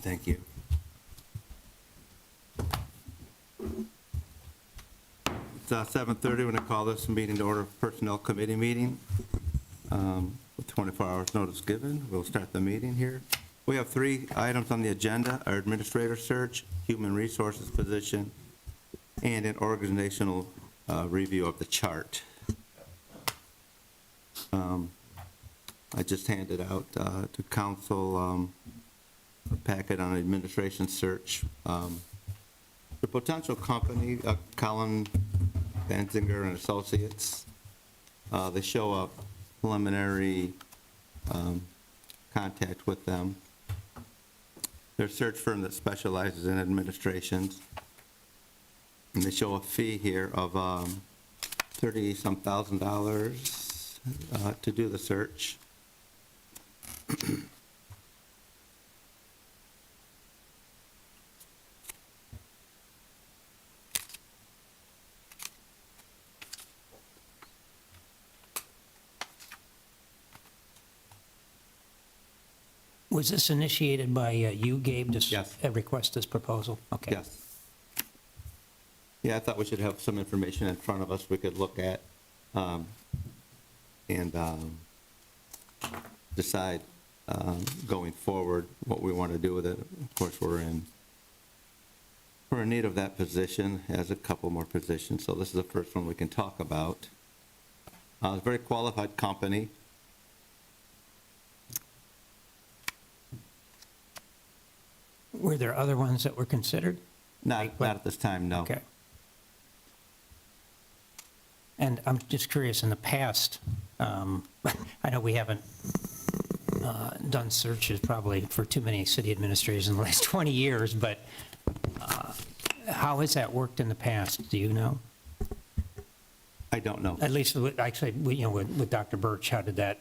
Thank you. It's 7:30. We're going to call this meeting to order, Personnel Committee meeting. With 24 hours notice given, we'll start the meeting here. We have 3 items on the agenda: our administrator search, human resources position, and an organizational review of the chart. I just handed out to council a packet on administration search. The potential company, Colin Danziger and Associates, they show a preliminary contact with them. They're a search firm that specializes in administrations. And they show a fee here of $30-some thousand to do the search. Was this initiated by you, Gabe, this Yes. request, this proposal? Okay. Yes. Yeah, I thought we should have some information in front of us we could look at and decide going forward what we want to do with it. Of course, we're in need of that position, as a couple more positions, so this is the first one we can talk about. It's a very qualified company. Were there other ones that were considered? Not at this time, no. Okay. And I'm just curious, in the past, I know we haven't done searches probably for too many city administrators in the last 20 years, but how has that worked in the past? Do you know? I don't know. At least, actually, with Dr. Birch, how did that,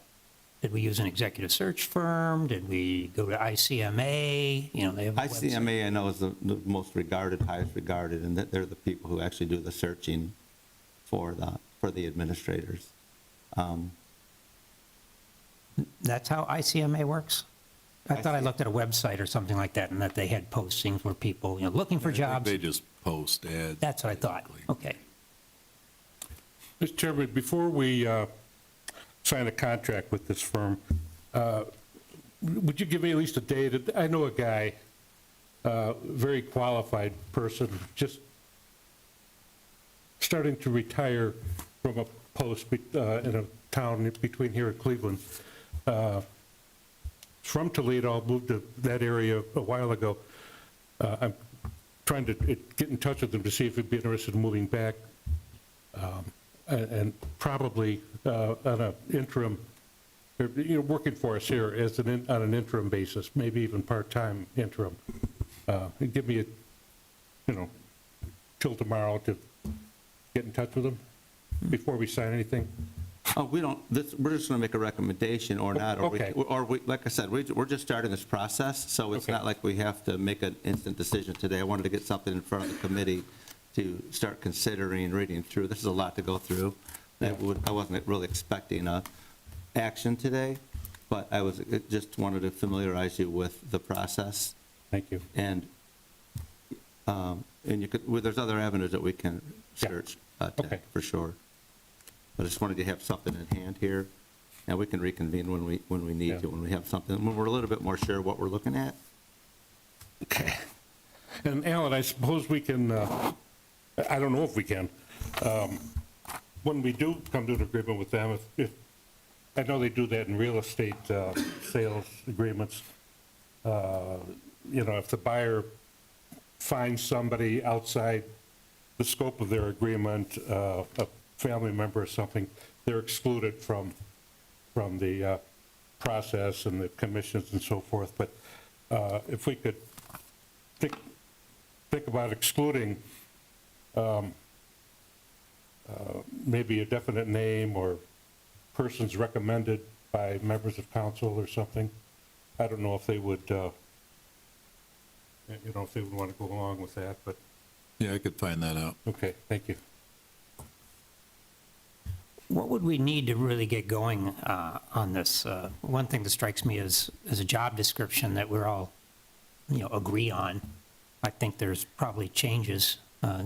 did we use an executive search firm? Did we go to ICMA? They have a website. ICMA, I know, is the most regarded, highest regarded, and that they're the people who actually do the searching for the administrators. That's how ICMA works? I thought I looked at a website or something like that, and that they had postings where people, looking for jobs. They just post ads. That's what I thought. Okay. Mr. Chairman, before we sign a contract with this firm, would you give me at least a date? I know a guy, very qualified person, just starting to retire from a post in a town between here and Cleveland. From Toledo, moved to that area a while ago. I'm trying to get in touch with him to see if he'd be interested in moving back. And probably on an interim, working for us here as on an interim basis, maybe even part-time interim. Give me till tomorrow to get in touch with him before we sign anything. Oh, we're just going to make a recommendation or not. Okay. Or like I said, we're just starting this process, so it's Okay. not like we have to make an instant decision today. I wanted to get something in front of the committee to start considering and reading through. This is a lot to go through. I wasn't really expecting action today, but I just wanted to familiarize you with the process. Thank you. And you could, there's other avenues that we can search Okay. for sure. But I just wanted to have something in hand here, and we can reconvene when we need Yeah. to, when we have something, when we're a little bit more sure what we're looking at. Okay. And Alan, I suppose we can, I don't know if we can, when we do come to an agreement with them, if I know they do that in real estate sales agreements, if the buyer finds somebody outside the scope of their agreement, a family member or something, they're excluded from the process and the commissions and so forth. But if we could think about excluding maybe a definite name or persons recommended by members of council or something. I don't know if they would, if they would want to go along with that, but, Yeah, I could find that out. okay, thank you. What would we need to really get going on this? One thing that strikes me is a job description that we're all agree on. I think there's probably changes,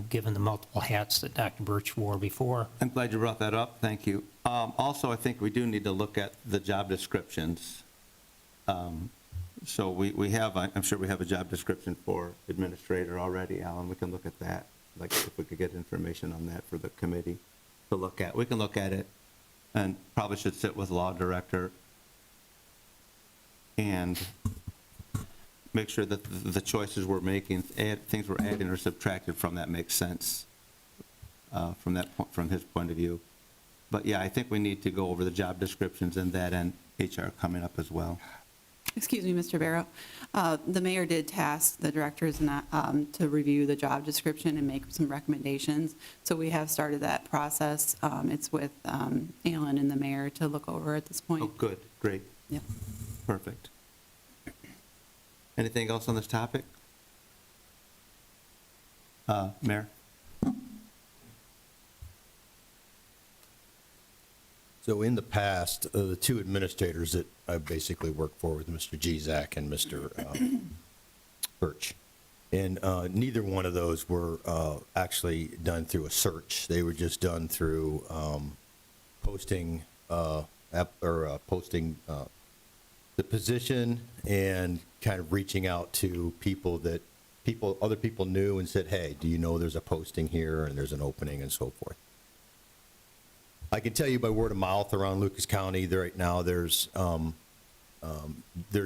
given the multiple hats that Dr. Birch wore before. I'm glad you brought that up, thank you. Also, I think we do need to look at the job descriptions. So we have, I'm sure we have a job description for administrator already, Alan, we can look at that, like if we could get information on that for the committee to look at. We can look at it, and probably should sit with law director and make sure that the choices we're making, things we're adding or subtracted from that makes sense from his point of view. But yeah, I think we need to go over the job descriptions and that, and HR coming up as well. Excuse me, Mr. Barrow. The mayor did task the directors to review the job description and make some recommendations. So we have started that process. It's with Alan and the mayor to look over at this point. Oh, good, great, Yep. perfect. Anything else on this topic? Mayor? So in the past, the two administrators that I basically worked for with Mr. Gzak and Mr. Birch, and neither one of those were actually done through a search. They were just done through posting posting the position and kind of reaching out to people that other people knew and said, hey, do you know there's a posting here and there's an opening and so forth. I can tell you by word of mouth around Lucas County, right now, there's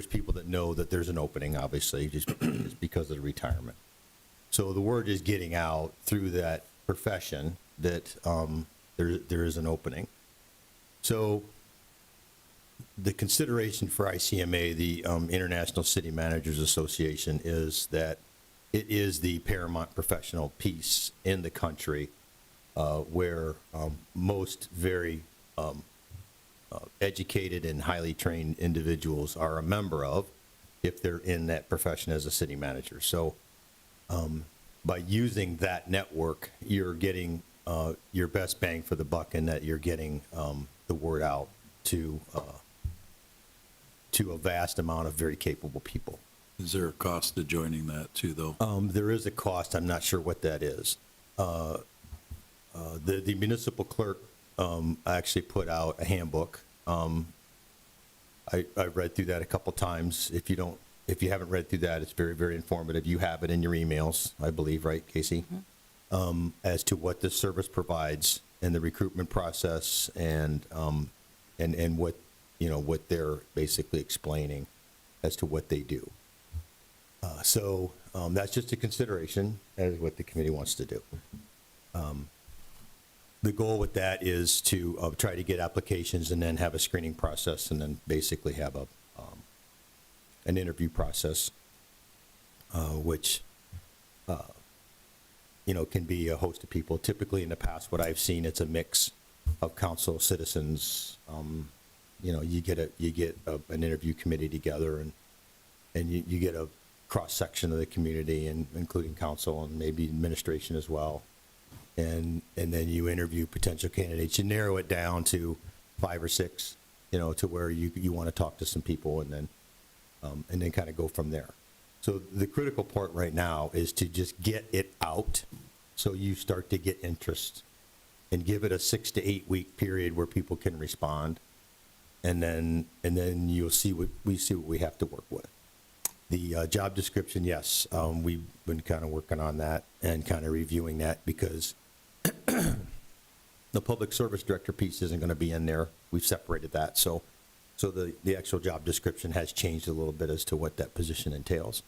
people that know that there's an opening, obviously, just because of the retirement. So the word is getting out through that profession that there is an opening. So the consideration for ICMA, the International City Managers Association, is that it is the paramount professional piece in the country where most very educated and highly trained individuals are a member of if they're in that profession as a city manager. So by using that network, you're getting your best bang for the buck in that you're getting the word out to a vast amount of very capable people. Is there a cost to joining that too, though? There is a cost. I'm not sure what that is. The municipal clerk actually put out a handbook. I read through that a couple times. If you haven't read through that, it's very, very informative. You have it in your emails, I believe, right, Casey? Mm-hmm. As to what this service provides in the recruitment process and what, what they're basically explaining as to what they do. So that's just a consideration as what the committee wants to do. The goal with that is to try to get applications and then have a screening process and then basically have an interview process, which, can be a host of people. Typically in the past, what I've seen, it's a mix of council, citizens. You get an interview committee together and you get a cross-section of the community, and including council and maybe administration as well. And then you interview potential candidates. You narrow it down to 5 or 6, to where you want to talk to some people and then kind of go from there. So the critical part right now is to just get it out so you start to get interest and give it a 6 to 8 week period where people can respond. And then you'll see what we have to work with. The job description, yes, we've been kind of working on that and kind of reviewing that because the public service director piece isn't going to be in there. We've separated that. So the actual job description has changed a little bit as to what that position entails.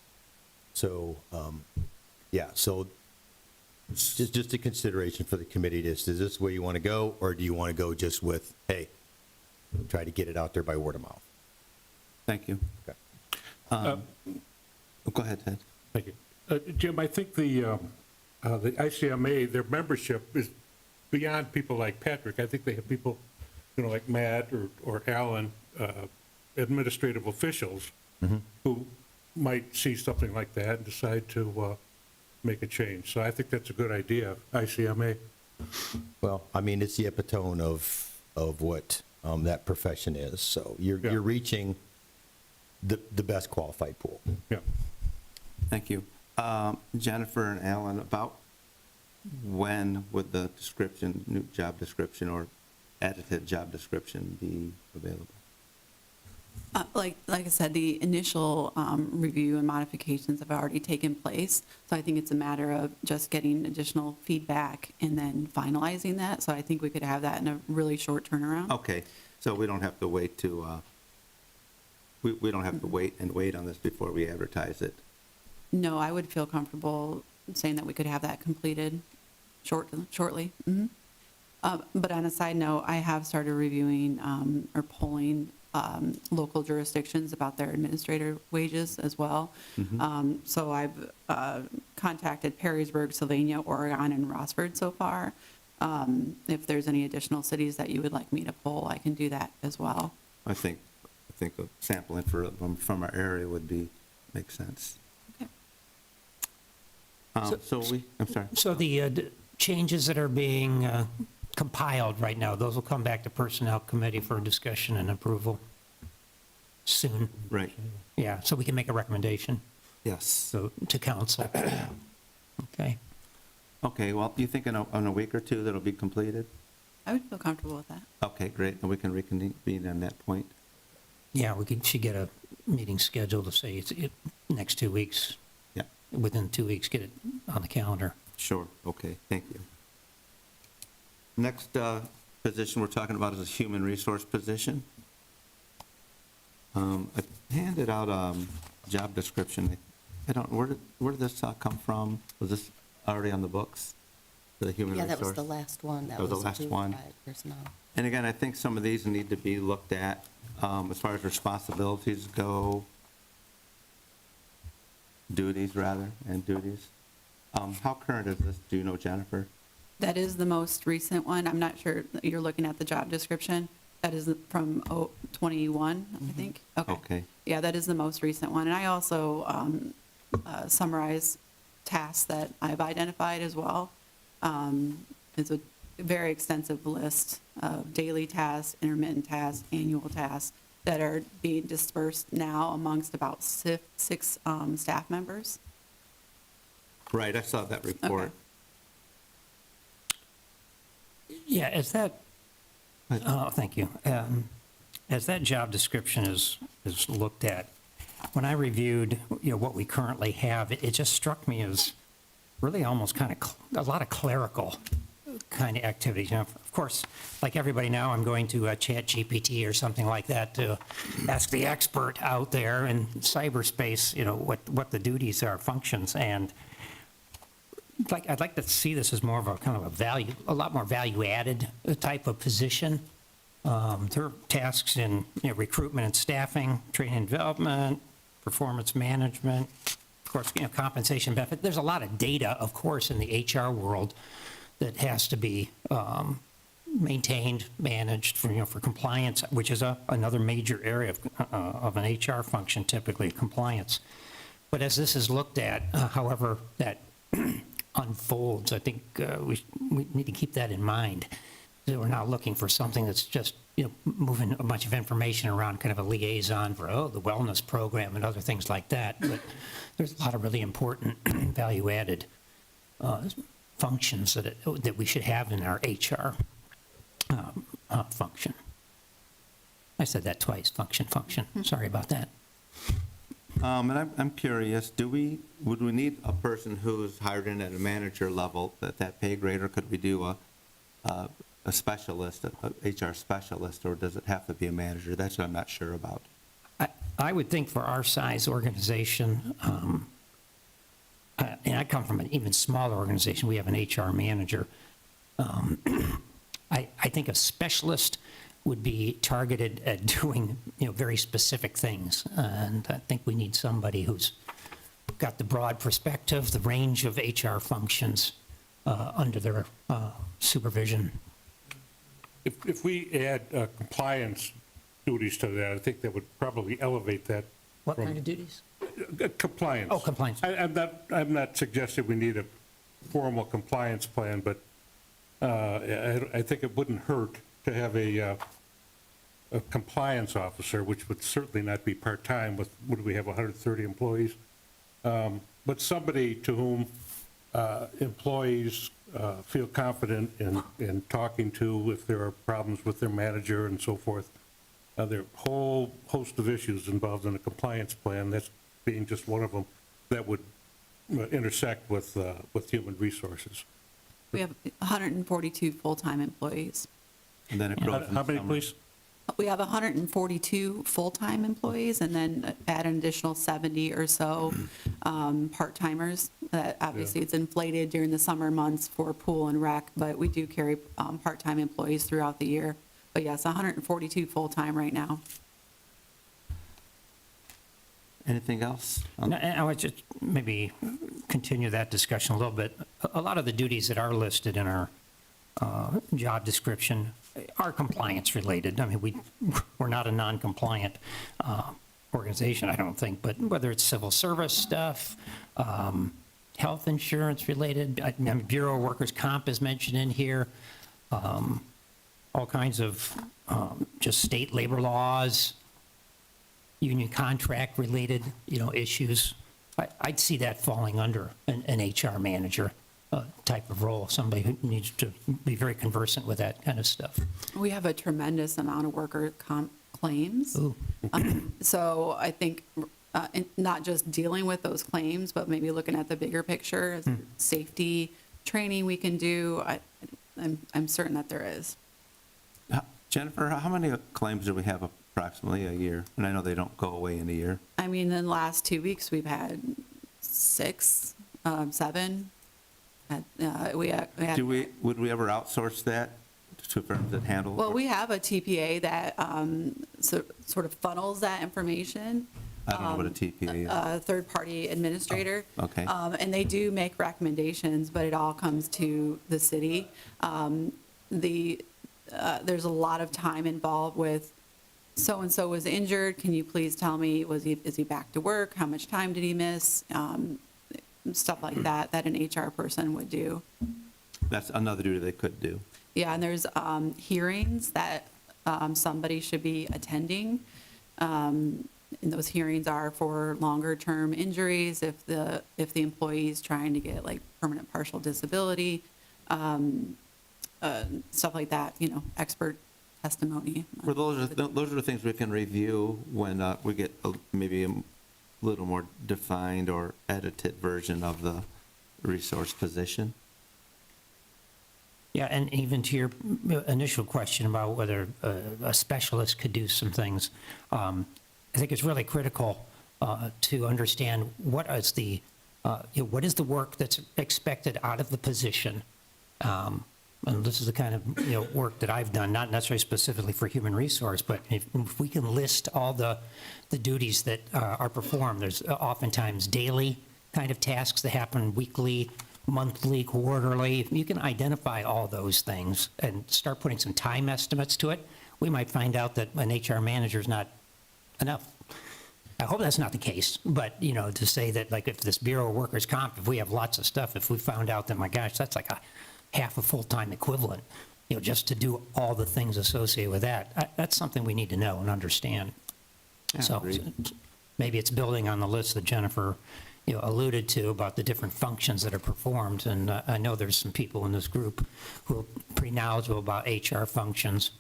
So, so just a consideration for the committee. Is this where you want to go, or do you want to go just with, hey, try to get it out there by word of mouth? Thank you. Okay. Go ahead, Ted. Thank you. Jim, I think the ICMA, their membership is beyond people like Patrick. I think they have people, like Matt or Alan, administrative officials, who might see something like that and decide to make a change. So I think that's a good idea, ICMA. Well, I mean, it's the epitome of what that profession is. So you're reaching the best qualified pool. Yeah. Thank you. Jennifer and Alan, about when would the description, new job description or edited job description be available? Like I said, the initial review and modifications have already taken place, so I think it's a matter of just getting additional feedback and then finalizing that. So I think we could have that in a really short turnaround. Okay, so we don't have to wait to, we don't have to wait and wait on this before we advertise it. No, I would feel comfortable saying that we could have that completed shortly. Mhm. But on a side note, I have started reviewing or polling local jurisdictions about their administrator wages as well. So I've contacted Perrysburg, Sylvania, Oregon, and Rossford so far. If there's any additional cities that you would like me to poll, I can do that as well. I think a sampling from our area would make sense. Okay. I'm sorry. So the changes that are being compiled right now, those will come back to Personnel Committee for discussion and approval soon. Right, Yeah, so we can make a recommendation yes. to council. Okay. Okay, well, you think in a week or two that'll be completed? I would feel comfortable with that. Okay, great, and we can reconvene on that point. Yeah, should get a meeting scheduled to say next 2 weeks. Yeah. Within 2 weeks, get it on the calendar. Sure, okay, thank you. Next position we're talking about is a human resource position. I handed out a job description. I don't, where did this come from? Was this already on the books for the human Yeah, resource? that was the last one. That was the last approved one. by personnel. And again, I think some of these need to be looked at as far as responsibilities go, duties rather, and duties. How current is this? Do you know, Jennifer? That is the most recent one. I'm not sure that you're looking at the job description. That is from 21, I think. Okay. Yeah, that is the most recent one. And I also summarize tasks that I've identified as well. It's a very extensive list of daily tasks, intermittent tasks, annual tasks that are being dispersed now amongst about six staff members. Right, I saw that report. Okay. Yeah, thank you. As that job description is looked at, when I reviewed, what we currently have, it just struck me as really almost kind of a lot of clerical kind of activities. Of course, like everybody now, I'm going to ChatGPT or something like that to ask the expert out there in cyberspace, what the duties are, functions, and I'd like to see this as more of a kind of a lot more value-added type of position. There are tasks in recruitment and staffing, training and development, performance management, of course, compensation benefit. There's a lot of data, of course, in the HR world that has to be maintained, managed for compliance, which is another major area of an HR function, typically compliance. But as this is looked at, however that unfolds, I think we need to keep that in mind. That we're not looking for something that's just moving a bunch of information around, kind of a liaison for the wellness program and other things like that. But there's a lot of really important value-added functions that we should have in our HR function. I said that twice, function. Sorry about that. And I'm curious, would we need a person who's hired in at a manager level at that pay grade, or could we do a specialist, a HR specialist, or does it have to be a manager? That's what I'm not sure about. I would think for our size organization, and I come from an even smaller organization, we have an HR manager. I think a specialist would be targeted at doing, very specific things. And I think we need somebody who's got the broad perspective, the range of HR functions under their supervision. If we add compliance duties to that, I think that would probably elevate that. What from- kind of duties? Compliance. Oh, compliance. I'm not suggesting we need a formal compliance plan, but I think it wouldn't hurt to have a compliance officer, which would certainly not be part-time with, what do we have, 130 employees? but somebody to whom employees feel confident in talking to if there are problems with their manager and so forth. There are a whole host of issues involved in a compliance plan, that's being just one of them, that would intersect with human resources. We have 142 full-time employees. And then it grows in How many, summer. please? We have 142 full-time employees, and then add an additional 70 or so part-timers. That obviously it's inflated during the summer months for pool and rec, but we do carry part-time employees throughout the year. But yes, 142 full-time right now. Anything else? And I would just maybe continue that discussion a little bit. A lot of the duties that are listed in our job description are compliance related. I mean, we're not a non-compliant organization, I don't think, but whether it's civil service stuff, health insurance related, I mean, Bureau of Workers' Comp is mentioned in here, all kinds of just state labor laws, union contract related, issues. I'd see that falling under an HR manager type of role, somebody who needs to be very conversant with that kind of stuff. We have a tremendous amount of worker comp claims. Ooh. So I think not just dealing with those claims, but maybe looking at the bigger picture, safety training we can do. I'm certain that there is. Jennifer, how many claims do we have approximately a year? And I know they don't go away in a year. I mean, in the last 2 weeks, we've had 6, 7. Would we ever outsource that to firms that handle? Well, we have a TPA that sort of funnels that information. I don't know what a TPA is. A third-party administrator. Oh, okay. And they do make recommendations, but it all comes to the city. There's a lot of time involved with, so-and-so was injured, can you please tell me, is he back to work? How much time did he miss? Stuff like that an HR person would do. That's another duty they could do. Yeah, and there's hearings that somebody should be attending. And those hearings are for longer-term injuries, if the employee is trying to get like permanent partial disability, stuff like that, expert testimony. Well, those are the things we can review when we get maybe a little more defined or edited version of the resource position. Yeah, and even to your initial question about whether a specialist could do some things, I think it's really critical to understand what is the work that's expected out of the position. And this is the kind of work that I've done, not necessarily specifically for human resource, but if we can list all the duties that are performed, there's oftentimes daily kind of tasks that happen weekly, monthly, quarterly. You can identify all those things and start putting some time estimates to it. We might find out that an HR manager is not enough. I hope that's not the case, but, to say that, like, if this Bureau of Workers' Comp, if we have lots of stuff, if we found out that, my gosh, that's like a half a full-time equivalent, just to do all the things associated with that, that's something we need to know and understand. Yeah, So agreed. maybe it's building on the list that Jennifer, alluded to about the different functions that are performed. And I know there's some people in this group who are pretty knowledgeable about HR functions,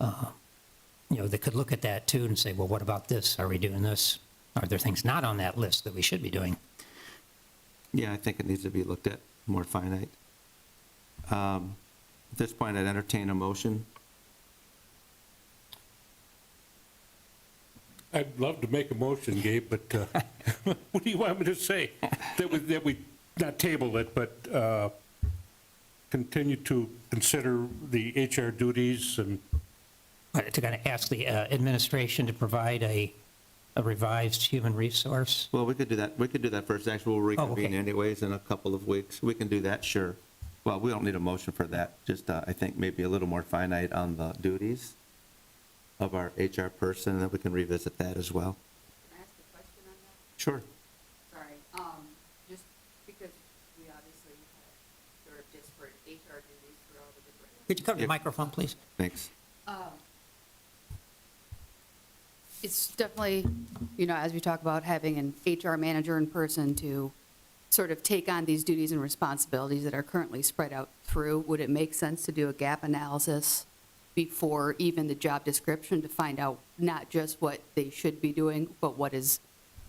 that could look at that too and say, well, what about this? Are we doing this? Are there things not on that list that we should be doing? Yeah, I think it needs to be looked at more finite. At this point, I'd entertain a motion. I'd love to make a motion, Gabe, but what do you want me to say? That we not table it, but continue to consider the HR duties and, To kind of ask the administration to provide a revised human resource? Well, we could do that. We could do that first. Actually, we'll reconvene okay. anyways in a couple of weeks. We can do that, sure. Well, we don't need a motion for that. Just, I think maybe a little more finite on the duties of our HR person, and then we can revisit that as well. Can I ask a question on that? Sure. Sorry, just because we obviously have sort of disparate HR duties for all the different. Could you cover the Yep. microphone, please? Thanks. It's definitely, as we talk about having an HR manager in person to sort of take on these duties and responsibilities that are currently spread out through, would it make sense to do a gap analysis before even the job description to find out not just what they should be doing, but what is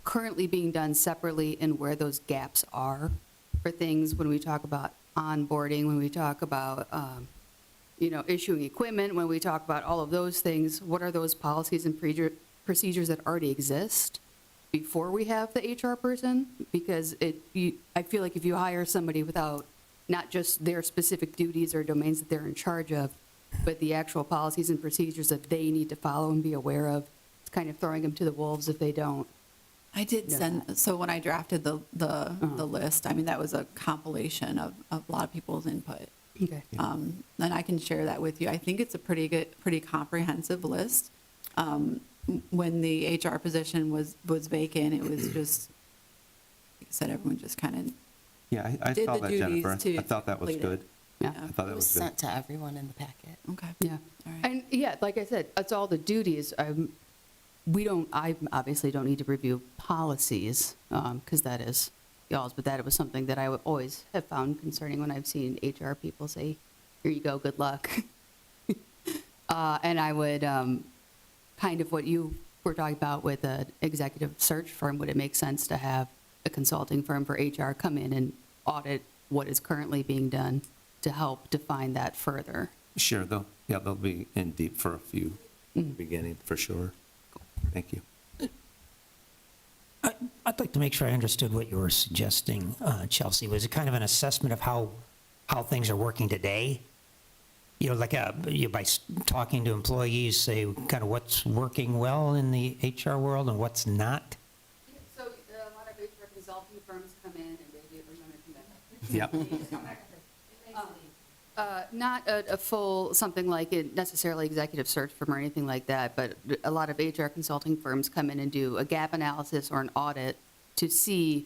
currently being done separately and where those gaps are for things when we talk about onboarding, when we talk about, issuing equipment, when we talk about all of those things, what are those policies and procedures that already exist before we have the HR person? Because I feel like if you hire somebody without not just their specific duties or domains that they're in charge of, but the actual policies and procedures that they need to follow and be aware of, it's kind of throwing them to the wolves if they don't. I did Yeah. send, so when I drafted the list, I mean, that was a compilation of a lot of people's input. Okay. And I can share that with you. I think it's a pretty comprehensive list. When the HR position was vacant, it was just, like I said, everyone just kind of, Yeah, I Did saw the that, duties Jennifer. to I thought that was complete it. good. Yeah. I thought It that was was good. sent to everyone in the packet. okay. Yeah. All right. And yeah, like I said, it's all the duties. I obviously don't need to review policies, because that is y'all's, but that was something that I would always have found concerning when I've seen HR people say, here you go, good luck. And I would, kind of what you were talking about with an executive search firm, would it make sense to have a consulting firm for HR come in and audit what is currently being done to help define that further? Sure, they'll be in deep for a few beginning, for sure. Thank you. I'd like to make sure I understood what you were suggesting, Chelsea. Was it kind of an assessment of how things are working today? You know, like by talking to employees, say kind of what's working well in the HR world and what's not? So a lot of HR consulting firms come in and they do, we're going to come back. Yep. Not a full, something like it necessarily executive search firm or anything like that, but a lot of HR consulting firms come in and do a gap analysis or an audit to see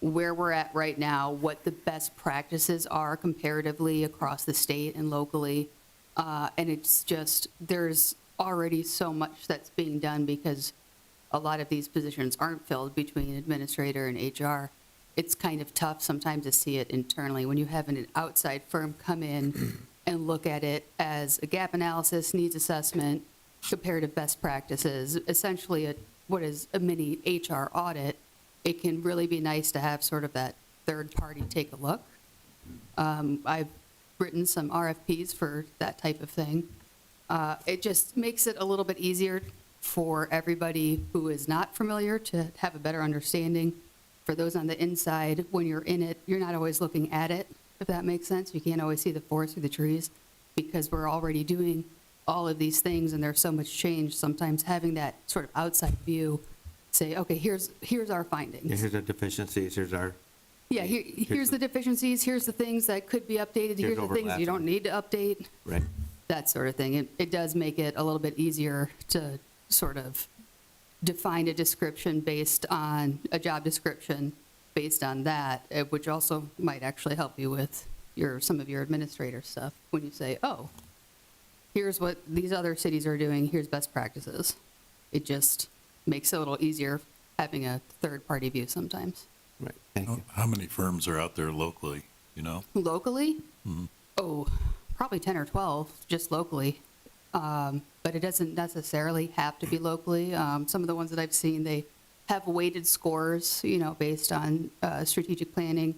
where we're at right now, what the best practices are comparatively across the state and locally. And it's just, there's already so much that's being done because a lot of these positions aren't filled between administrator and HR. It's kind of tough sometimes to see it internally when you have an outside firm come in and look at it as a gap analysis, needs assessment, comparative best practices, essentially what is a mini HR audit. It can really be nice to have sort of that third party take a look. I've written some RFPs for that type of thing. It just makes it a little bit easier for everybody who is not familiar to have a better understanding. For those on the inside, when you're in it, you're not always looking at it, if that makes sense. You can't always see the forest through the trees because we're already doing all of these things and there's so much change. Sometimes having that sort of outside view, say, okay, here's our Yeah, findings. here's the deficiencies, here's our, Yeah, here's the deficiencies, here's the things that could be updated, here's the things you don't need to update, right? that sort of thing. It does make it a little bit easier to sort of define a description based on, a job description based on that, which also might actually help you with some of your administrator stuff, when you say, oh, here's what these other cities are doing, here's best practices. It just makes it a little easier having a third-party view sometimes. Right, thank you. How many firms are out there locally, you know? Locally? Oh, probably 10 or 12, just locally. But it doesn't necessarily have to be locally. Some of the ones that I've seen, they have weighted scores, based on strategic planning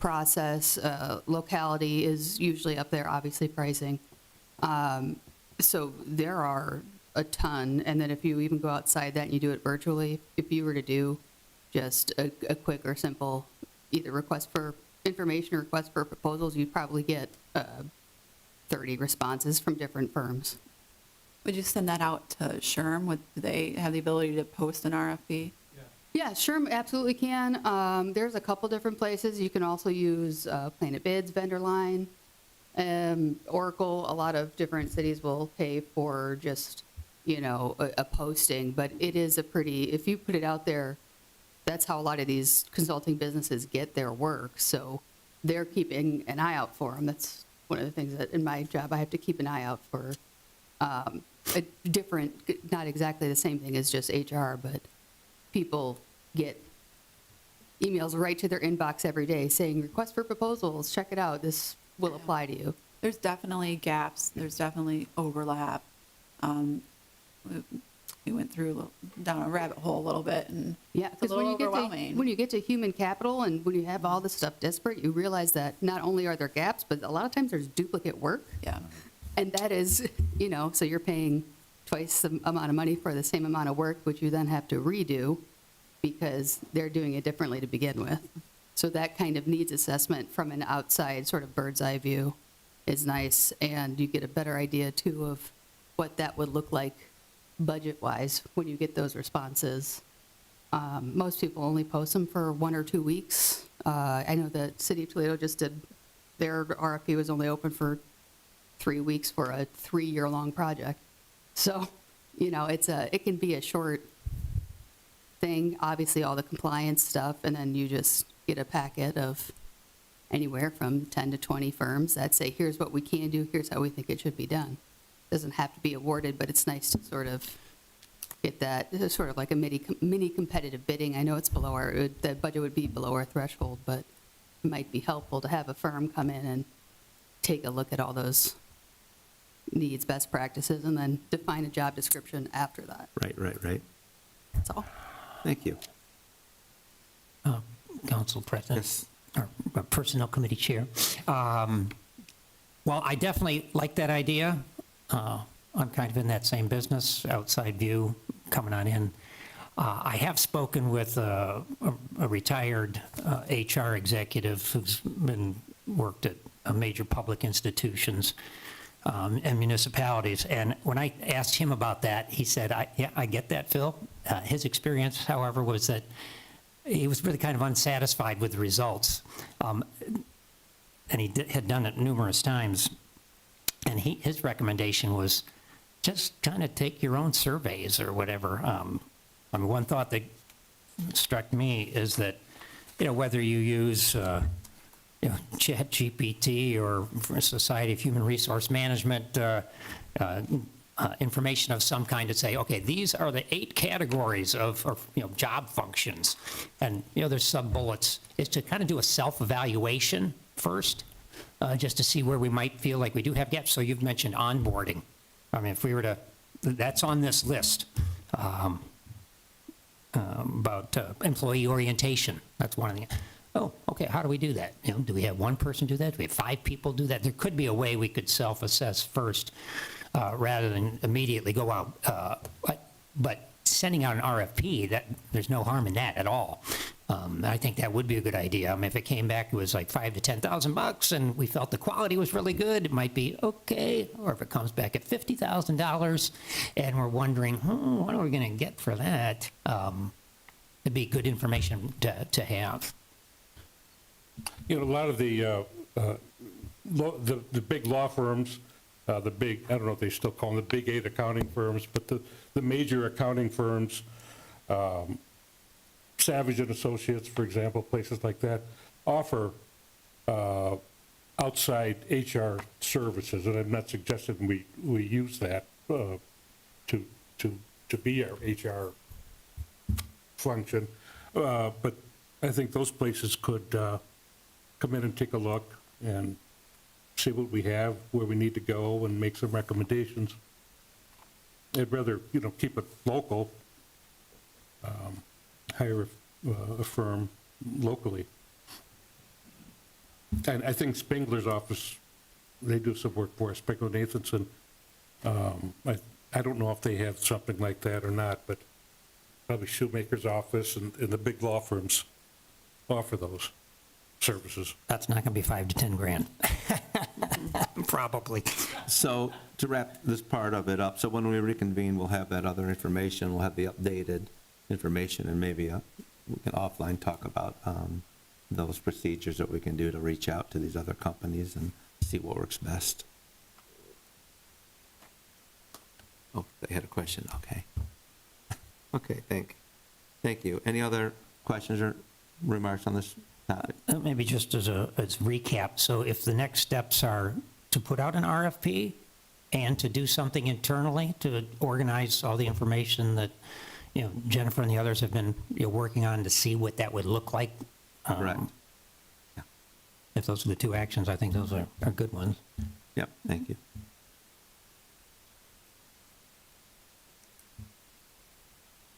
process. Locality is usually up there, obviously pricing. So there are a ton. And then if you even go outside that and you do it virtually, if you were to do just a quick or simple either request for information or request for proposals, you'd probably get 30 responses from different firms. Would you send that out to SHRM? Do they have the ability to post an RFP? Yeah, sure, absolutely can. There's a couple different places. You can also use Planet Bids, Vendorline, Oracle. A lot of different cities will pay for just, a posting, but it is if you put it out there, that's how a lot of these consulting businesses get their work. So they're keeping an eye out for them. That's one of the things that in my job, I have to keep an eye out for a different, not exactly the same thing as just HR, but people get emails right to their inbox every day saying, request for proposals, check it out, this will apply to you. There's definitely gaps, there's definitely overlap. We went through, down a rabbit hole a little bit, and Yeah, it's a because little overwhelming. when you get to human capital and when you have all this stuff disparate, you realize that not only are there gaps, but a lot of times there's duplicate work. Yeah, And that is, so you're paying twice the amount of money for the same amount of work, which you then have to redo because they're doing it differently to begin with. So that kind of needs assessment from an outside sort of bird's eye view is nice. And you get a better idea too of what that would look like budget-wise when you get those responses. Most people only post them for 1 or 2 weeks. I know the City of Toledo just did, their RFP was only open for 3 weeks for a 3-year-long project. So, it can be a short thing, obviously all the compliance stuff, and then you just get a packet of anywhere from 10 to 20 firms that say, here's what we can do, here's how we think it should be done. Doesn't have to be awarded, but it's nice to sort of get that, it's sort of like a mini competitive bidding. I know it's below the budget would be below our threshold, but it might be helpful to have a firm come in and take a look at all those needs, best practices, and then define a job description after that. Right. That's all. Thank you. Council President. Yes. Or Personnel Committee Chair. Well, I definitely like that idea. I'm kind of in that same business, outside view, coming on in. I have spoken with a retired HR executive who's worked at major public institutions and municipalities. And when I asked him about that, he said, I get that, Phil. His experience, however, was that he was really kind of unsatisfied with the results. And he had done it numerous times. And his recommendation was just kind of take your own surveys or whatever. One thought that struck me is that, whether you use ChatGPT or Society of Human Resource Management information of some kind to say, okay, these are the 8 categories of job functions, and there's sub-bullets, is to kind of do a self-evaluation first, just to see where we might feel like we do have gaps. So you've mentioned onboarding. If we were to, that's on this list. About employee orientation, that's one of the, oh, okay, how do we do that? Do we have one person do that? Do we have 5 people do that? There could be a way we could self-assess first rather than immediately go out. But sending out an RFP, there's no harm in that at all. I think that would be a good idea. If it came back, it was like $5,000 to $10,000 and we felt the quality was really good, it might be okay. Or if it comes back at $50,000 and we're wondering, what are we going to get for that? It'd be good information to have. A lot of the big law firms, I don't know if they still call them the big 8 accounting firms, but the major accounting firms, Savage and Associates, for example, places like that, offer outside HR services, and I'm not suggesting we use that to be our HR function, but I think those places could come in and take a look and see what we have, where we need to go, and make some recommendations. I'd rather, keep it local, hire a firm locally. And I think Spengler's office, they do some work for us, Spengler Nathanson. I don't know if they have something like that or not, but probably Shoemaker's office and the big law firms offer those services. That's not going to be $5,000 to $10,000. Probably. So to wrap this part of it up, so when we reconvene, we'll have that other information, we'll have the updated information, and maybe we can offline talk about those procedures that we can do to reach out to these other companies and see what works best. Oh, they had a question, okay. Okay, thank you. Any other questions or remarks on this topic? Maybe just as recap, so if the next steps are to put out an RFP and to do something internally to organize all the information that, Jennifer and the others have been, working on to see what that would look like. Correct. If those are the two actions, I think those are good ones. Yep, thank you.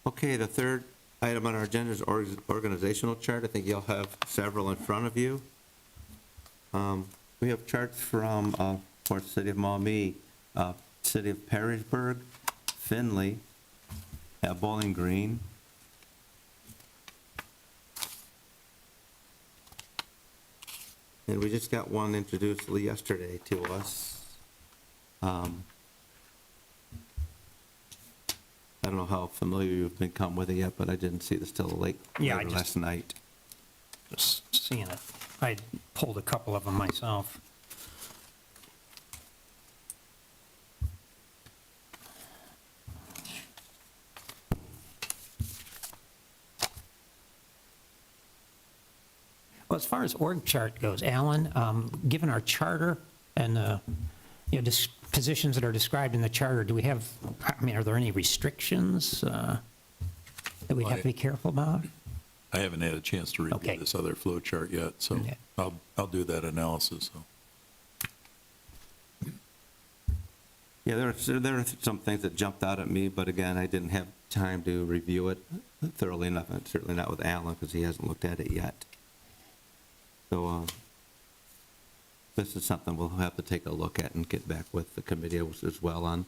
Okay, the third item on our agenda is organizational chart. I think you'll have several in front of you. We have charts from, of course, City of Maumee, City of Perrysburg, Findlay, Bowling Green. And we just got one introduced yesterday to us. I don't know how familiar you've become with it yet, but I didn't see this till late Yeah, I later just- last night. Just seeing it. I pulled a couple of them myself. Well, as far as org chart goes, Alan, given our charter and the, positions that are described in the charter, do we have, are there any restrictions that we have to be careful about? I haven't had a chance to Okay. review this other flow chart yet, so Okay. I'll do that analysis, so. Yeah, there are some things that jumped out at me, but again, I didn't have time to review it thoroughly enough, and certainly not with Alan, because he hasn't looked at it yet. So this is something we'll have to take a look at and get back with the committee as well on.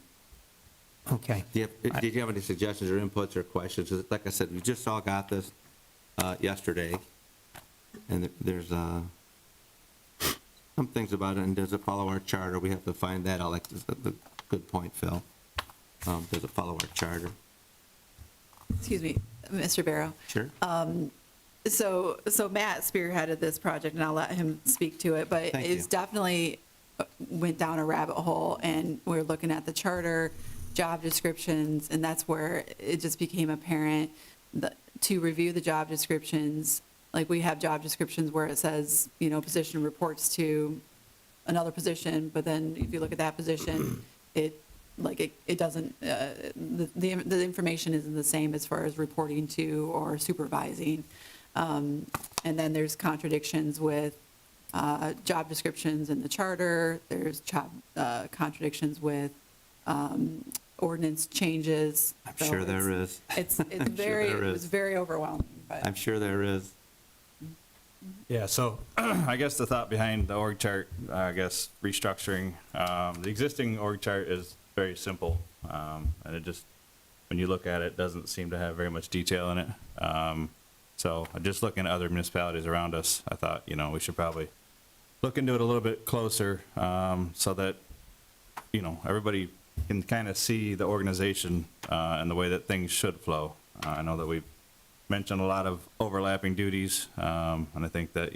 Okay. Did you have any suggestions or inputs or questions? 'Cause like I said, we just all got this yesterday, and there's some things about it, and does it follow our charter? We have to find that out, like, the good point, Phil. Does it follow our charter? Excuse me, Mr. Barrow. Sure. So Matt spearheaded this project, and I'll let him speak to it, but Thank it's you. definitely went down a rabbit hole, and we're looking at the charter, job descriptions, and that's where it just became apparent that to review the job descriptions, like we have job descriptions where it says, position reports to another position, but then if you look at that position, it doesn't, the information isn't the same as far as reporting to or supervising. And then there's contradictions with job descriptions in the charter. There's contradictions with ordinance changes. I'm So sure there it's- is. It's sure very, there it was is. very overwhelming, but. I'm sure there is. Yeah, so I guess the thought behind the org chart, restructuring, the existing org chart is very simple. And it just, when you look at it, doesn't seem to have very much detail in it. So just looking at other municipalities around us, I thought, we should probably look into it a little bit closer, so that, everybody can kind of see the organization, and the way that things should flow. I know that we've mentioned a lot of overlapping duties, and I think that,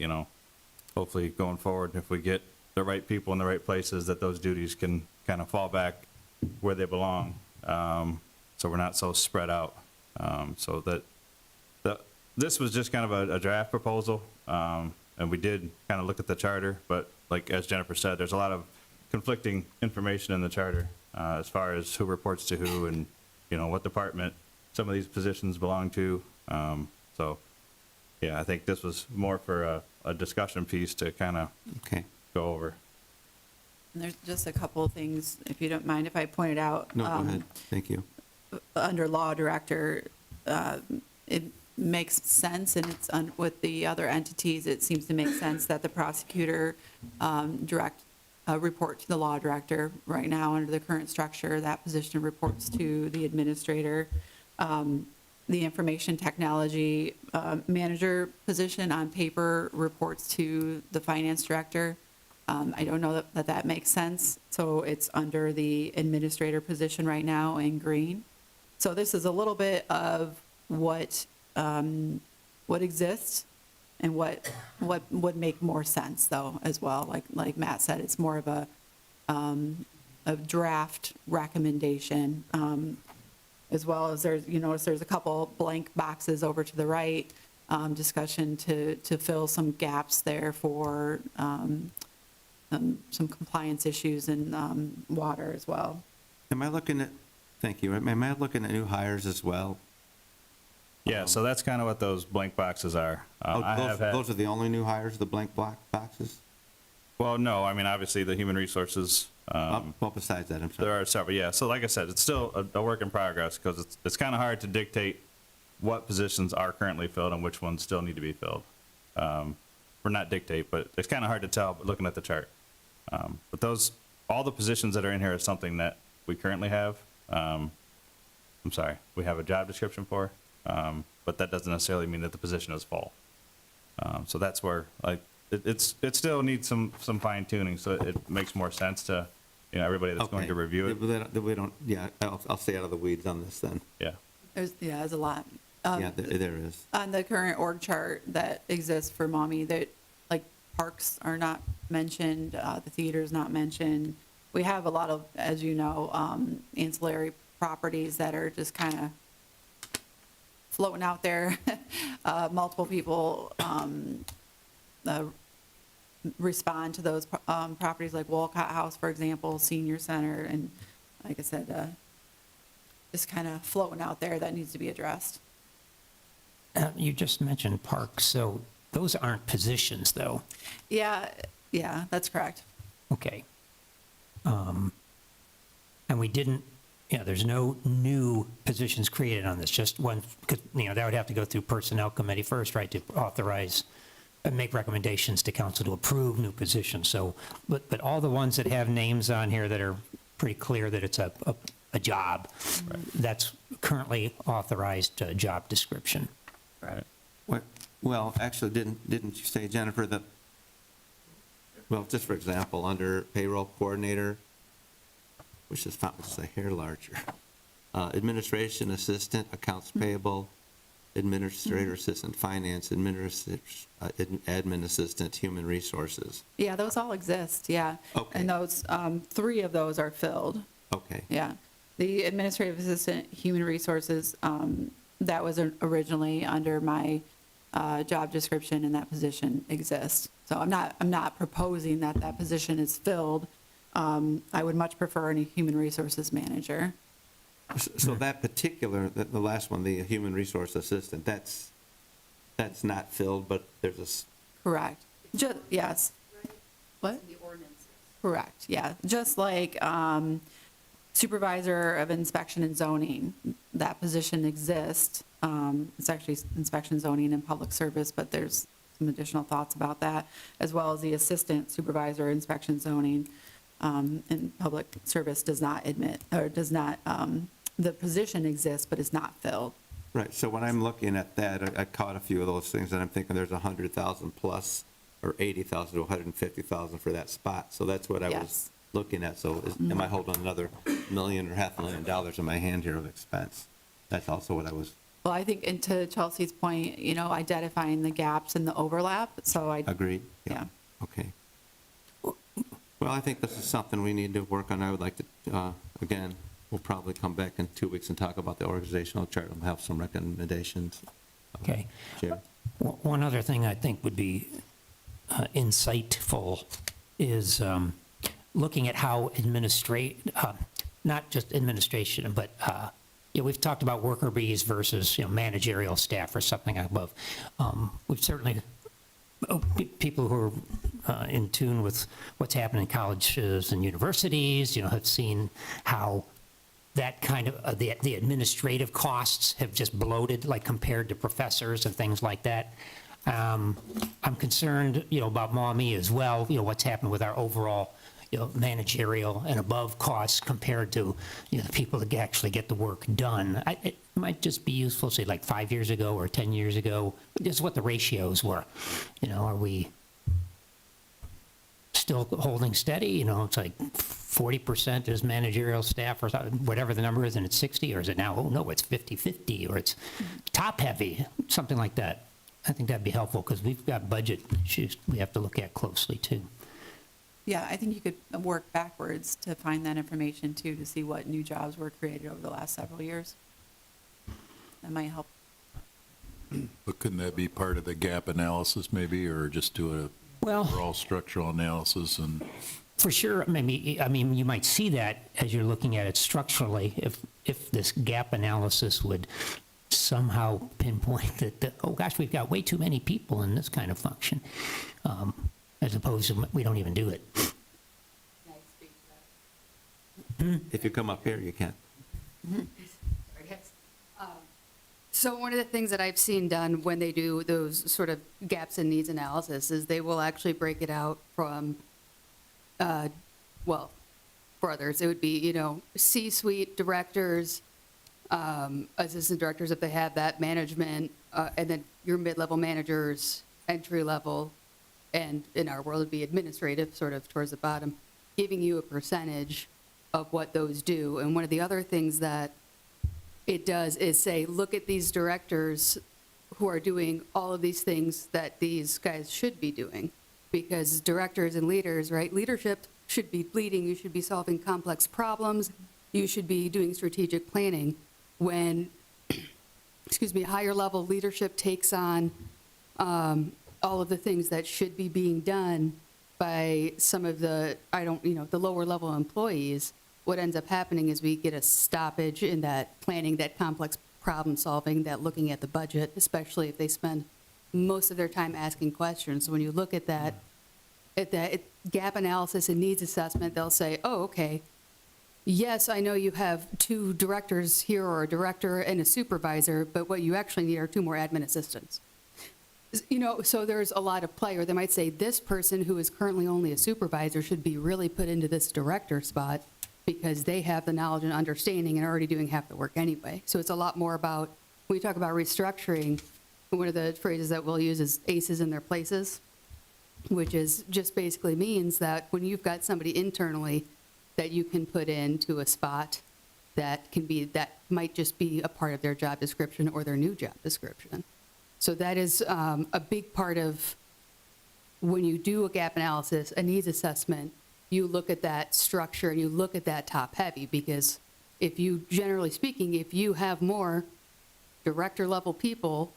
hopefully going forward, if we get the right people in the right places, that those duties can kind of fall back where they belong, so we're not so spread out. So that this was just kind of a draft proposal, and we did kind of look at the charter, but like as Jennifer said, there's a lot of conflicting information in the charter, as far as who reports to who and, what department some of these positions belong to. So, yeah, I think this was more for a discussion piece to kind of Okay. go over. And there's just a couple of things, if you don't mind if I point it out. No, go ahead. Thank you. Under law director, it makes sense, and it's with the other entities, it seems to make sense that the prosecutor report to the law director. Right now, under the current structure, that position reports to the administrator. The information technology manager position on paper reports to the finance director. I don't know that makes sense, so it's under the administrator position right now in green. So this is a little bit of what exists and what would make more sense, though, as well. Like Matt said, it's more of a draft recommendation, as well as there's a couple blank boxes over to the right, discussion to fill some gaps there for some compliance issues in water as well. Thank you. Am I looking at new hires as well? Yeah, so that's kind of what those blank boxes are. Oh, I have had, those are the only new hires, the blank block boxes? well, no, I mean, obviously, the human resources, Well, besides that, I'm sorry. there are several, yeah. So like I said, it's still a work in progress because it's kind of hard to dictate what positions are currently filled and which ones still need to be filled. Or not dictate, but it's kind of hard to tell looking at the chart. But those, all the positions that are in here is something that we currently have. I'm sorry, we have a job description for, but that doesn't necessarily mean that the position is full. So that's where, like, it still needs some fine tuning, so it makes more sense to, you know, everybody that's going Okay. to review it. We don't, yeah, I'll stay out of the weeds on this then. Yeah. There's a lot. Yeah, there is. On the current org chart that exists for Mommy, that, like, parks are not mentioned, the theater's not mentioned. We have a lot of, as you know, ancillary properties that are just kind of floating out there. Multiple people respond to those properties, like Walcott House, for example, Senior Center, and like I said, just kind of floating out there that needs to be addressed. You just mentioned parks, so those aren't positions, though. Yeah, that's correct. Okay. And we didn't, you know, there's no new positions created on this, just one, because, you know, that would have to go through Personnel Committee first, right, to authorize and make recommendations to council to approve new positions. So, but all the ones that have names on here that are pretty clear that it's a job, that's currently authorized job description. Right. Well, actually, didn't you say, Jennifer, that, well, just for example, under payroll coordinator, which is a hair larger, administration assistant, accounts payable, administrator assistant, finance, admin assistant, human resources. Yeah, those all exist, yeah. Okay. And those, 3 of those are filled, Okay, yeah. The administrative assistant, human resources, that was originally under my job description, and that position exists. So I'm not proposing that position is filled. I would much prefer a human resources manager. so that particular, the last one, the human resource assistant, that's not filled, but there's Correct. Yes. What? The ordinances. Correct, yeah. Just like supervisor of inspection and zoning, that position exists. It's actually inspection, zoning, and public service, but there's some additional thoughts about that, as well as the assistant supervisor, inspection, zoning, and public service does not admit, or does not, the position exists, but is not filled. right, so when I'm looking at that, I caught a few of those things, and I'm thinking there's 100,000 plus, or 80,000 to 150,000 for that spot, so that's what I was Yes. looking at, so am I holding another $1 or $500,000 in my hand here of expense? That's also what I was, Well, I think, and to Chelsea's point, you know, identifying the gaps and the overlap, so I, agreed? yeah. Okay. Well, I think this is something we need to work on. I would like to, again, we'll probably come back in 2 weeks and talk about the organizational chart and have some recommendations. Okay. Chair? One other thing I think would be insightful is looking at how not just administration, but you know, we've talked about worker bees versus, you know, managerial staff or something above. We've certainly, people who are in tune with what's happening in colleges and universities, you know, have seen how that kind of, the administrative costs have just bloated, like compared to professors and things like that. I'm concerned, you know, about Maumee as well, you know, what's happened with our overall, you know, managerial and above costs compared to, you know, the people that actually get the work done. It might just be useful, say, like 5 years ago or 10 years ago, just what the ratios were. You know, are we still holding steady? You know, it's like 40% is managerial staff or whatever the number is, and it's 60, or is it now, oh, no, it's 50-50, or it's top-heavy, something like that. I think that'd be helpful, because we've got budget issues we have to look at closely, too. Yeah, I think you could work backwards to find that information too, to see what new jobs were created over the last several years. That might help. But couldn't that be part of the gap analysis maybe, or just do a Well, overall structural analysis and? for sure, maybe, I mean, you might see that as you're looking at it structurally, if this gap analysis would somehow pinpoint that, oh gosh, we've got way too many people in this kind of function, as opposed to we don't even do it. Can I speak to that? If you come up here, you can. Sorry, guys. So one of the things that I've seen done when they do those sort of gaps and needs analysis is they will actually break it out from, well, for others, it would be, you know, C-suite directors, assistant directors if they have that, management, and then your mid-level managers, entry level, and in our world it'd be administrative, sort of towards the bottom, giving you a percentage of what those do. And one of the other things that it does is say, look at these directors who are doing all of these things that these guys should be doing. Because directors and leaders, right, leadership should be leading, you should be solving complex problems, you should be doing strategic planning. When, excuse me, higher level leadership takes on all of the things that should be being done by some of the, the lower level employees, what ends up happening is we get a stoppage in that planning, that complex problem solving, that looking at the budget, especially if they spend most of their time asking questions. So when you look at that gap analysis and needs assessment, they'll say, oh, okay, yes, I know you have 2 directors here or a director and a supervisor, but what you actually need are 2 more admin assistants. You know, so there's a lot of play, or they might say this person who is currently only a supervisor should be really put into this director spot because they have the knowledge and understanding and are already doing half the work anyway. So it's a lot more about, when we talk about restructuring, one of the phrases that we'll use is aces in their places, which is just basically means that when you've got somebody internally that you can put into a spot that might just be a part of their job description or their new job description. So that is a big part of when you do a gap analysis, a needs assessment, you look at that structure and you look at that top heavy, because if you, generally speaking, if you have more director level people,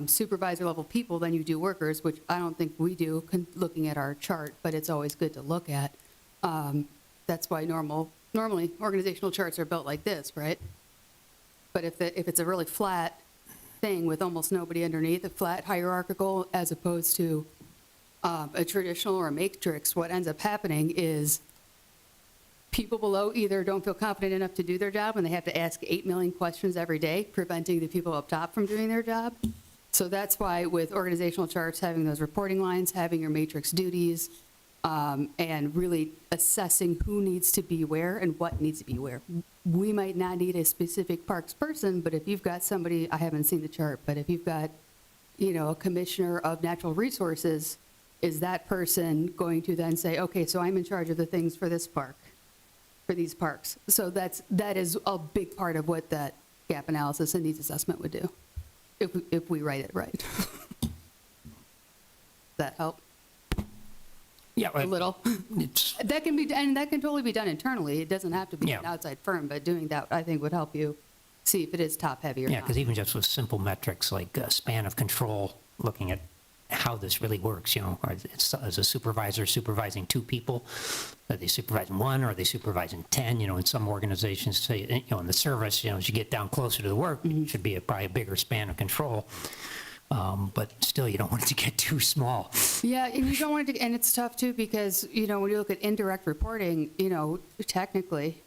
supervisor level people than you do workers, which I don't think we do looking at our chart, but it's always good to look at. That's why normally organizational charts are built like this, right? But if it's a really flat thing with almost nobody underneath, a flat hierarchical, as opposed to a traditional or a matrix, what ends up happening is people below either don't feel confident enough to do their job and they have to ask 8 million questions every day, preventing the people up top from doing their job. So that's why with organizational charts, having those reporting lines, having your matrix duties, and really assessing who needs to be where and what needs to be where. We might not need a specific parks person, but if you've got somebody, I haven't seen the chart, but if you've got, a commissioner of natural resources, is that person going to then say, okay, so I'm in charge of the things for this park, for these parks? So that is a big part of what that gap analysis and needs assessment would do, if we write it right. Does that help? Yeah, A little. It's, That can be, and that can totally be done internally. It doesn't have to be an Yeah. outside firm, but doing that, I think, would help you see if it is top heavy or yeah, not. because even just with simple metrics like span of control, looking at how this really works, as a supervisor supervising 2 people, are they supervising 1 or are they supervising 10? In some organizations, say, in the service, as you get down closer to the work, it should be probably a bigger span of control. But still, you don't want it to get too small. Yeah, and you don't want it to, and it's tough too, because, when you look at indirect reporting, technically,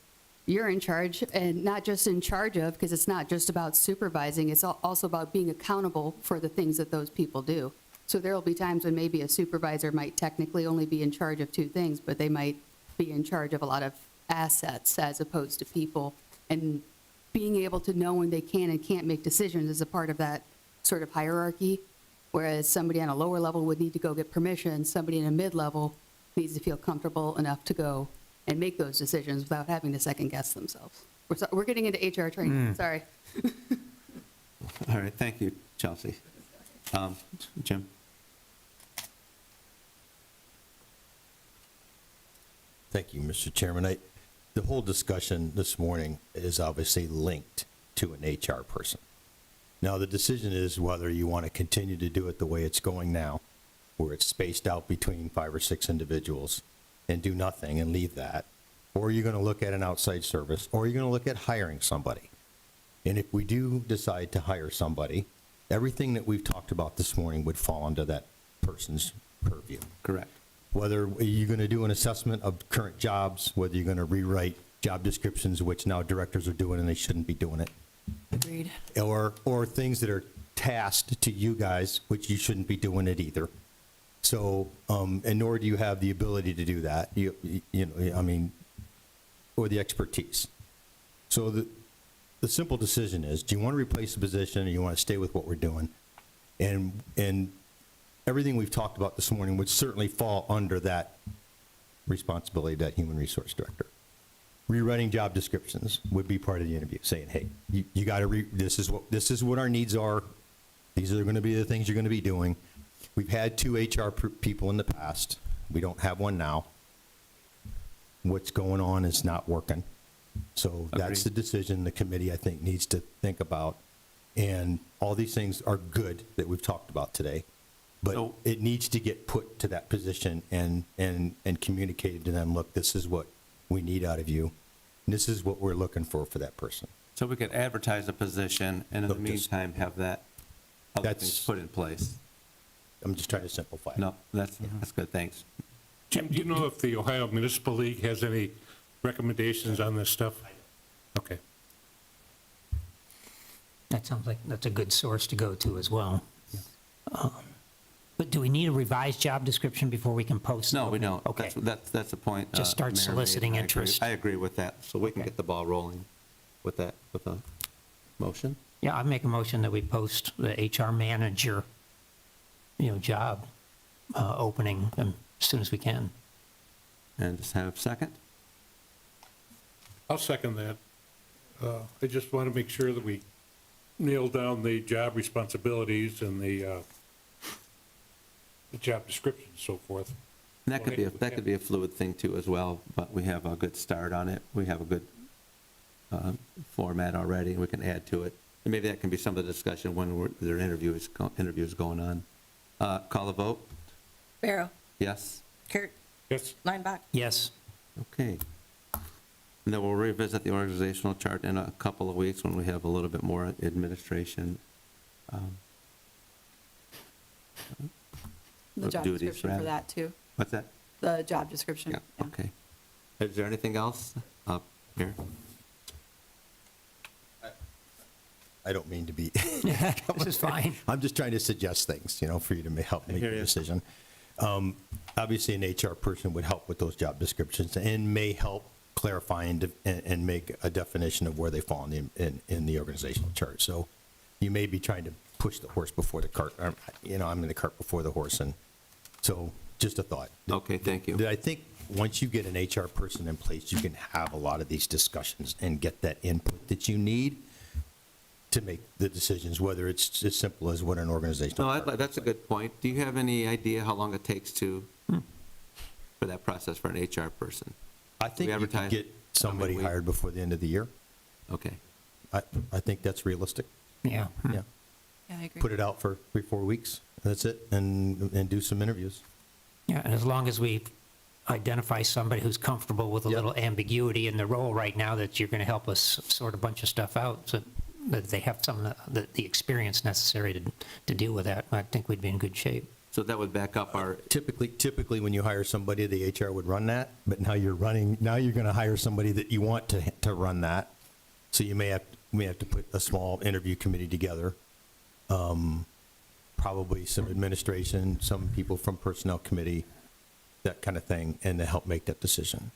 you're in charge, and not just in charge of, because it's not just about supervising, it's also about being accountable for the things that those people do. So there will be times when maybe a supervisor might technically only be in charge of 2 things, but they might be in charge of a lot of assets as opposed to people. And being able to know when they can and can't make decisions is a part of that sort of hierarchy, whereas somebody on a lower level would need to go get permission, somebody in a mid-level needs to feel comfortable enough to go and make those decisions without having to second-guess themselves. We're getting into HR training, sorry. All right, thank you, Chelsea. Jim? Thank you, Mr. Chairman. The whole discussion this morning is obviously linked to an HR person. Now, the decision is whether you want to continue to do it the way it's going now, where it's spaced out between 5 or 6 individuals, and do nothing and leave that, or you're going to look at an outside service, or you're going to look at hiring somebody. And if we do decide to hire somebody, everything that we've talked about this morning would fall under that person's purview. Correct. Whether you're going to do an assessment of current jobs, whether you're going to rewrite job descriptions, which now directors are doing and they shouldn't be doing it, Agreed. or things that are tasked to you guys, which you shouldn't be doing it either. So, and nor do you have the ability to do that, you know, I mean, or the expertise. So the simple decision is, do you want to replace the position or you want to stay with what we're doing? And everything we've talked about this morning would certainly fall under that responsibility of that human resource director. Rewriting job descriptions would be part of the interview, saying, hey, you got to this is what our needs are. These are going to be the things you're going to be doing. We've had 2 HR people in the past. We don't have one now. What's going on is not working. So that's the Agreed. decision the committee, I think, needs to think about. And all these things are good that we've talked about today, but So- it needs to get put to that position and communicated to them, look, this is what we need out of you. And this is what we're looking for that person. So we could advertise a position, and in the Look, just- meantime, have that other That's- things put in place. I'm just trying to simplify it. No, that's good, thanks. Jim, do you know if the Ohio Municipal League has any recommendations on this stuff? Okay. That sounds like that's a good source to go to as well. But do we need a revised job description before we can post? No, the we opening? don't. Okay. That's the point. Just start Mayor made, soliciting and interest. I agree with that, so we can Okay. get the ball rolling with that, with a motion. Yeah, I'd make a motion that we post the HR manager, job opening as soon as we can. And just have a second? I'll second that. I just want to make sure that we nail down the job responsibilities and the job description and so forth. And that could be a fluid thing too as well, but we have a good start on it. We have a good format already, and we can add to it. And maybe that can be some of the discussion when there are interviews going on. Call a vote? Barrow, Yes? Kurt, Yes, Lineback. Yes, Okay. And then we'll revisit the organizational chart in a couple of weeks when we have a little bit more administration. The job duties, description for rather. that, too. What's that? The job description. Yeah, yeah. okay. Is there anything else up here? I don't mean to be, this is fine. I'm just trying to suggest things, for you to help I make hear your you. decision. Obviously, an HR person would help with those job descriptions and may help clarify and make a definition of where they fall in the organizational chart. So you may be trying to push the horse before the cart, or, I'm in the cart before the horse. And so just a thought. Okay, thank you. That I think once you get an HR person in place, you can have a lot of these discussions and get that input that you need to make the decisions, whether it's as simple as what an organizational. No, chart that's a good point. Do you have any idea how long it takes for that process for an HR person? I think we you could advertise get somebody how many hired before the end of the year. Okay. I think that's realistic. Yeah. Yeah. Yeah, I agree. Put it out for 3-4 weeks, that's it, and do some interviews. Yeah, and as long as we identify somebody who's comfortable with a Yep. little ambiguity in the role right now, that you're going to help us sort a bunch of stuff out, so that they have some of the experience necessary to deal with that, I think we'd be in good shape. So that would back up our, Typically, when you hire somebody, the HR would run that, but now you're going to hire somebody that you want to run that. So you may have to put a small interview committee together. Probably some administration, some people from personnel committee, that kind of thing, and to help make that decision.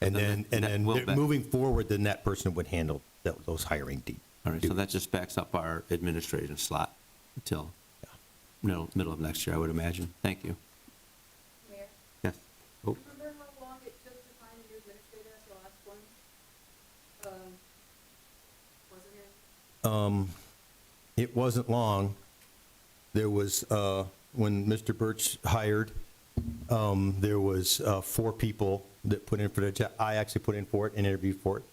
And then then that will moving forward, then that person would handle those hiring all right, so that just backs up our administration slot until middle of next year, I would imagine. Thank you. Mayor, Yes. Oh, remember how long it took to find a new administrator at the last one? Wasn't it? It wasn't long. There was, when Mr. Birch hired, there was 4 people that put in for the job. I actually put in for it and interviewed for it.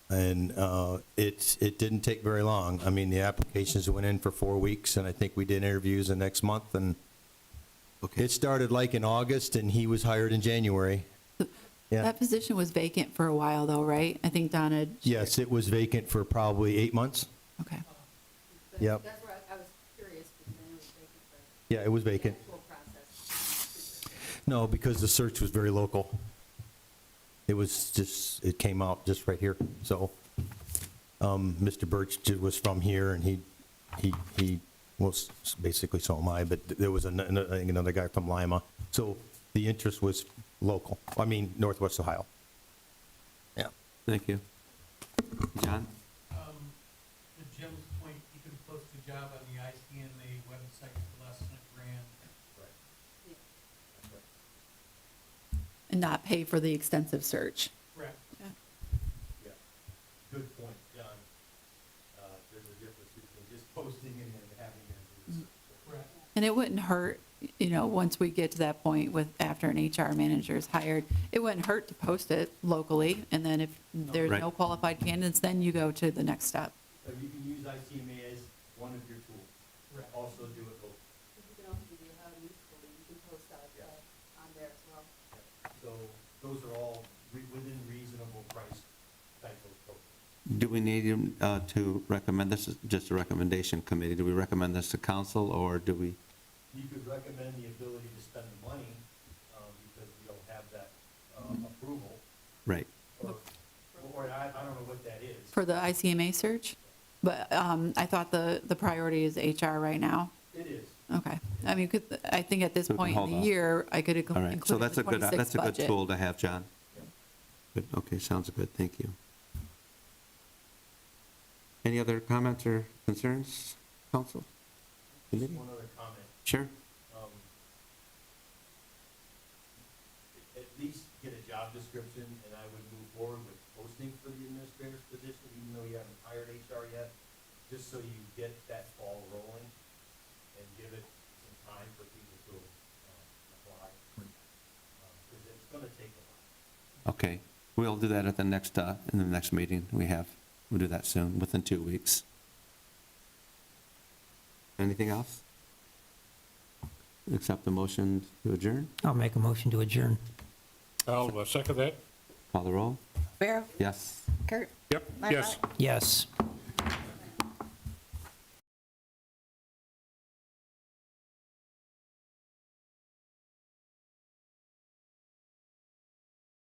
And it didn't take very long. I mean, the applications went in for 4 weeks, and I think we did interviews the next month, and okay. it started like in August, and he was hired in January. Yeah. That position was vacant for a while, though, right? I think Donna. Yes, it was vacant for probably 8 months. Okay. Yep. That's where I was curious, because then it was vacant for Yeah, it was the vacant. actual process. No, because the search was very local. It was just, it came out just right here. So Mr. Birch was from here, and he was basically, so am I, but there was I think another guy from Lima. So the interest was local, I mean, Northwest Ohio. Yeah. Thank you. John? To Jim's point, you can post a job on the ICMA website for less than $1,000. And not pay for the extensive search. Correct. Yeah. Yeah, good point, John. There's a difference between just posting and then having them. Correct. And it wouldn't hurt, once we get to that point with, after an HR manager is hired, it wouldn't hurt to post it locally, and then if there's Right. no qualified candidates, then you go to the next step. So you can use ICMA as one of your tools. Correct. Also do it locally. You can also do the Ohio News Bulletin, you can post that on there as well. So those are all within reasonable price type of programs. Do we need to recommend, this is just a recommendation committee, do we recommend this to council, or do we? You could recommend the ability to spend the money because we don't have that approval. Right. Or I don't know what that is. For the ICMA search, but I thought the priority is HR right now. It is. Okay. I mean, I think at this So we can point in hold the off. year, I could All right, so include that's the a good, 26 that's a good budget. tool to have, John. Good, okay, sounds good, thank you. Any other comments or concerns, council? Just Committee? one other comment. Sure, At least get a job description, and I would move forward with posting for the administrator's position, even though you haven't hired HR yet, just so you get that ball rolling and give it some time for people to apply. Because it's going to take a while. okay, we'll do that at the next, in the next meeting we have, we'll do that soon, within 2 weeks. Anything else? Accept the motion to adjourn, I'll make a motion to adjourn. I'll second that. call the roll? Barrow, Yes. Kurt, Yep, yes. Yes.